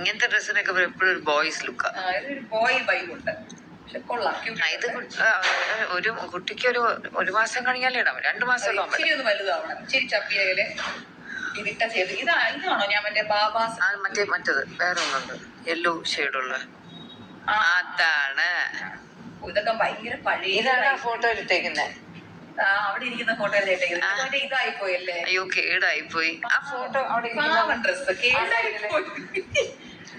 ഇങ്ങനത്തെ ഡ്രസ്സിനൊക്കെ എപ്പോഴും ഒരു ബോയ്സ് ലുക്കാ. ഇതൊരു ബോയ് വൈബുണ്ട്. പക്ഷെ കൊള്ളാം. ഇത് ഒരു കുട്ടിക്ക് ഒരു മാസം കഴിഞ്ഞാലേ ഇടാം. 2 മാസം ഇച്ചിരി ഒന്ന് വലുതാവണം. ഇച്ചിരി ചപ്പിയയില് ഇതിട്ട ചെയ്ത് ഇതാണോ ഞാൻ മറ്റേ ബാബാസ് മറ്റേത് വേറെ ഒന്നുണ്ട് യെല്ലോ ഷെയ്ഡുള്ള. അതാണ് ഇതൊക്കെ ഭയങ്കര പഴയ. ഇതാണ് ആ ഫോട്ടോ എടുത്തേക്കുന്നത്. അവിടെ ഇരിക്കുന്ന ഫോട്ടോ ഇട്ടേക്കുന്നത് ഇതായിപ്പോയല്ലേ. അയ്യോ കേടായിപ്പോയി ആ ഫോട്ടോ. അവിടെ ഡ്രസ് കേടായിപ്പോയി.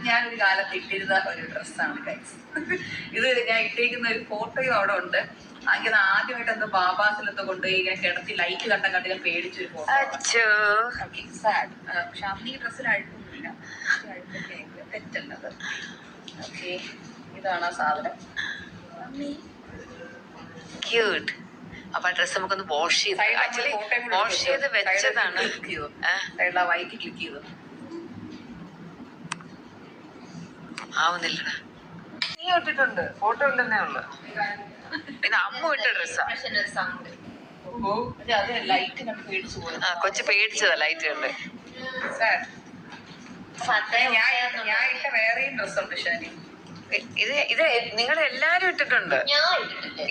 ഞാനൊരു കാലത്ത് ഇട്ടിരുന്ന ഒരു ഡ്രസ്സാണ് ഗൈസ്. ഇത് ഞാൻ ഇട്ടേക്കുന്ന ഒരു ഫോട്ടോയും അവിടെ ഉണ്ട്. എനിക്കത് ആദ്യമായിട്ട് എന്തോ ബാബാസിലെന്തോ കൊണ്ടുപോയി ഇങ്ങനെ കിടത്തി ലൈറ്റ് കണ്ട ഞാൻ പേടിച്ചൊരു ഫോട്ടോ. പക്ഷെ അന്ന് ഈ ഡ്രസ്സിന് അഴുക്കൊന്നുമില്ല. തെറ്റല്ലത്. ഓക്കെ, ഇതാണ് ആ സാധനം. ക്യൂട്ട്. അപ്പൊ ആ ഡ്രസ് നമുക്കൊന്ന് വാഷ് ചെയ്ത് വെച്ചതാണ്. വൈറ്റ് ക്ലിക്ക് ചെയ്തു. ആവുന്നില്ലടാ. നീ ഇട്ടിട്ടുണ്ട് ഫോട്ടോ ഇല്ലെന്നേ ഉള്ളു. ഇത് അമ്മ ഇട്ട ഡ്രസ്സാ. കൊച്ചു പേടിച്ചതാ ലൈറ്റ് കണ്ട്. ഞാൻ ഇട്ട വേറെയും ഡ്രസ്സുണ്ട് ഷാനി. ഇത് നിങ്ങൾ എല്ലാരും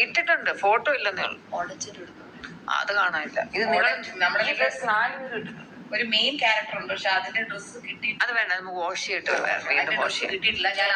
ഇട്ടിട്ടുണ്ട് ഫോട്ടോ ഇല്ലെന്നേ ഉള്ളു. അത് കാണാനില്ല. ഇത് നമ്മുടെ ഒരു മെയിൻ ക്യാരക്ടർ ഉണ്ട്. പക്ഷെ അതിന്റെ ഡ്രസ്സ് കിട്ടി. അത് വേണ്ട, നമുക്ക് വാഷ് ചെയ്തിട്ട് വീണ്ടും വാഷ് ചെയ്യാം. കിട്ടിയിട്ടില്ല. ഞാൻ